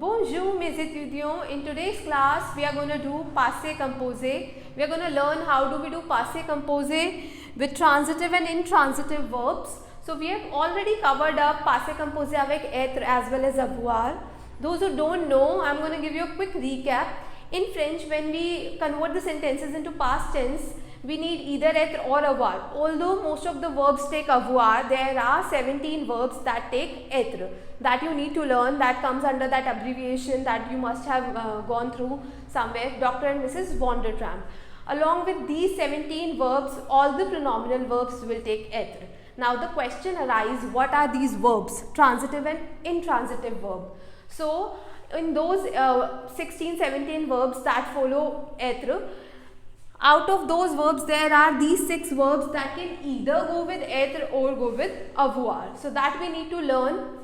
Bonjour mes étudiants. In today's class we are going to do passé composé. We are going to learn how do we do passé composé with transitive and intransitive verbs. So we have already covered up passé composé avec être as well as avoir. Those who don't know, I am going to give you a quick recap. In French, when we convert the sentences into past tense, we need either être or avoir. Although most of the verbs take avoir, there are 17 verbs that take être that you need to learn, that comes under that abbreviation that you must have gone through somewhere, Dr. and Mrs. von der Tram. Along with these 17 verbs, all the pronominal verbs will take être. Now the question arises, what are these verbs? Transitive and intransitive verb. So in those 16-17 verbs that follow être, out of those verbs there are these 6 verbs that can either go with être or go with avoir. So that we need to learn.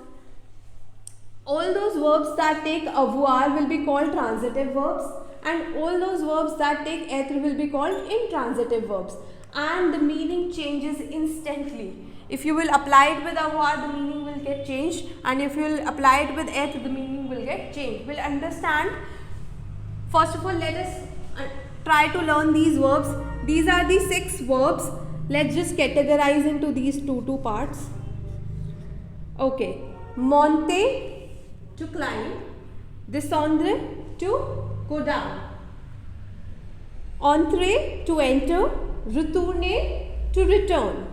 All those verbs that take avoir will be called transitive verbs, and all those verbs that take être will be called intransitive verbs, and the meaning changes instantly. If you will apply it with avoir, the meaning will get changed, and if you will apply it with être, the meaning will get changed. We'll understand. First of all, let us try to learn these verbs. These are the 6 verbs. Let's just categorize into these two parts. Okay. Monter, to climb. Descendre, to go down. Entrer, to enter. Retourner, to return.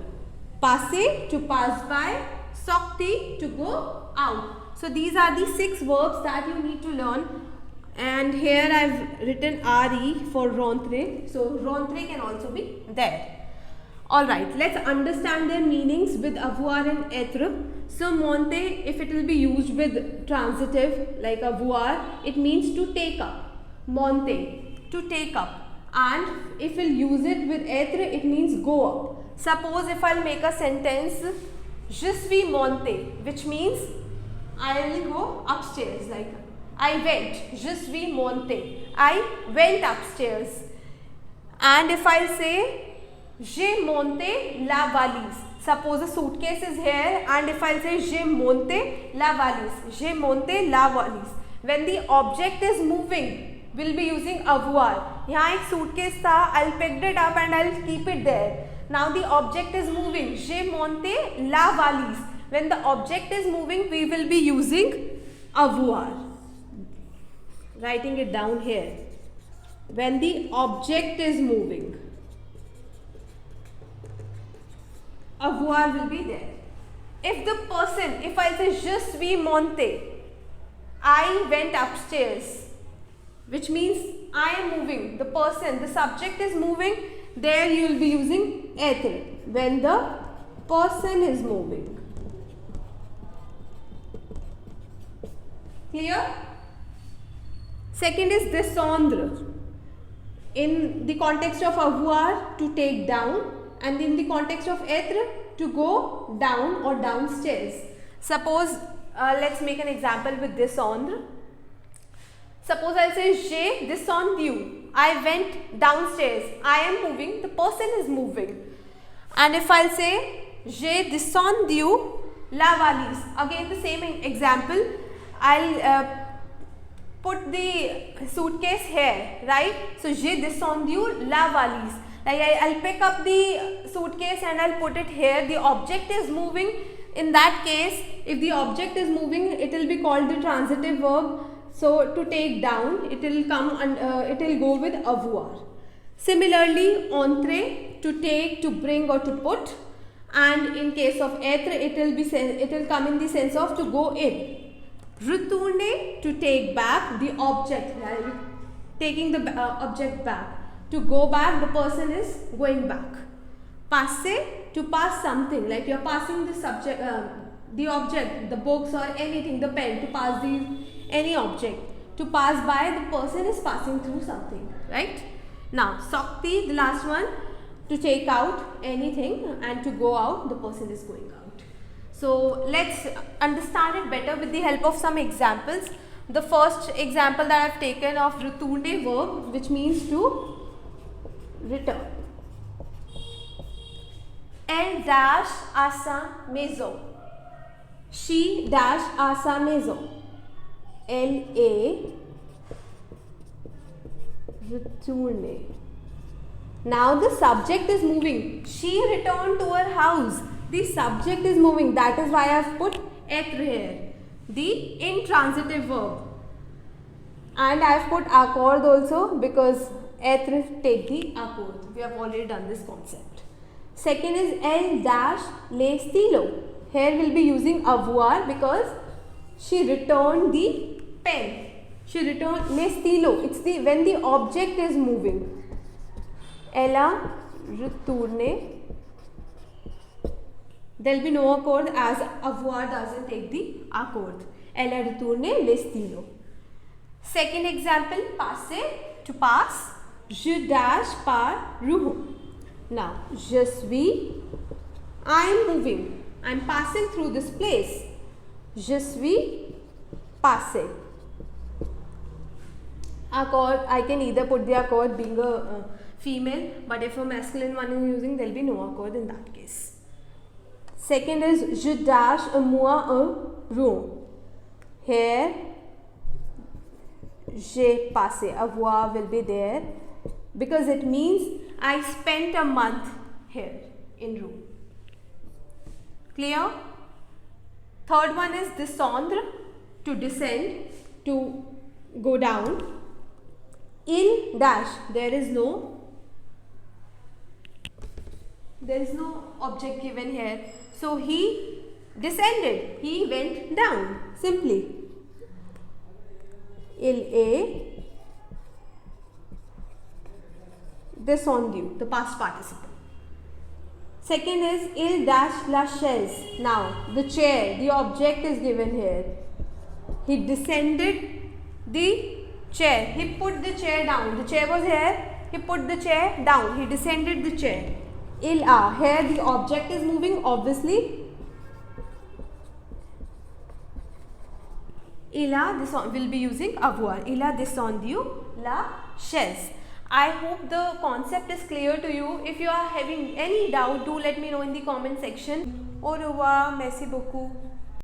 Passer, to pass by. Sortir, to go out. So these are the 6 verbs that you need to learn. And here I have written RE for rentrer. So rentrer can also be there. Alright, let's understand their meanings with avoir and être. So monter, if it will be used with transitive like avoir, it means to take up. Monter, to take up. And if we'll use it with être, it means go up. Suppose if I'll make a sentence, je suis monté, which means I will go upstairs, like I went, je suis monté, I went upstairs. And if I say, j'ai monté la valise, suppose a suitcase is here, and if I say, j'ai monté la valise, j'ai monté la valise, when the object is moving, we'll be using avoir. यहाँ एक suitcase था, I'll pick it up and I'll keep it there. Now the object is moving, j'ai monté la valise. When the object is moving, we will be using avoir. Writing it down here. When the object is moving, avoir will be there. If the person, if I say je suis monté, I went upstairs, which means I am moving, the person, the subject is moving, there you will be using être, when the person is moving. Clear? Second is descendre. In the context of avoir, to take down, and in the context of être, to go down or downstairs. Suppose, let's make an example with descendre. Suppose I'll say, j'ai descendu, I went downstairs, I am moving, the person is moving. And if I'll say, j'ai descendu la valise, again the same example, I'll put the suitcase here, right? So, j'ai descendu la valise. Like I'll pick up the suitcase and I'll put it here. The object is moving. In that case, if the object is moving, it will be called the transitive verb. So, to take down, it will come and it will go with avoir. Similarly, entrer, to take, to bring or to put. And in case of être, it will come in the sense of to go in. Retourner, to take back the object, taking the object back. To go back, the person is going back. Passer, to pass something, like you are passing the subject, the object, the books or anything, the pen, to pass any object. To pass by, the person is passing through something, right? Now, sortir, the last one, to take out anything, and to go out, the person is going out. So, let's understand it better with the help of some examples. The first example that I have taken of retourner verb, which means to return. Elle dash à sa maison. She dash à sa maison. L-A, retourner. Now the subject is moving. She returned to her house. The subject is moving. That is why I have put être here. The intransitive verb. And I have put accord also because être take the accord. We have already done this concept. Second is elle dash le stylo. Here we will be using avoir because she returned the pen. She returned le stylo. It's the when the object is moving. Elle a retourné. There will be no accord as avoir doesn't take the accord. Elle a retourné le stylo. Second example, passer, to pass. Je dash par rue. Now, je suis, I am moving. I am passing through this place. Je suis passé. Accord, I can either put the accord being a female, but if a masculine one is using, there will be no accord in that case. Second is je dash moi un room. Here, j'ai passé. Avoir will be there because it means I spent a month here in Rome. Clear? Third one is descendre, to descend, to go down. Il dash, there is no object given here. So he descended, he went down, simply. Il est descendu, the past participle. Second is il dash la chaise. Now the chair, the object is given here. He descended the chair. He put the chair down. The chair was here. He put the chair down. He descended the chair. Il a. Here the object is moving, obviously. Il a, this will be using avoir. Il a descendu la chaise. I hope the concept is clear to you. If you are having any doubt, do let me know in the comment section. Au revoir. Merci beaucoup.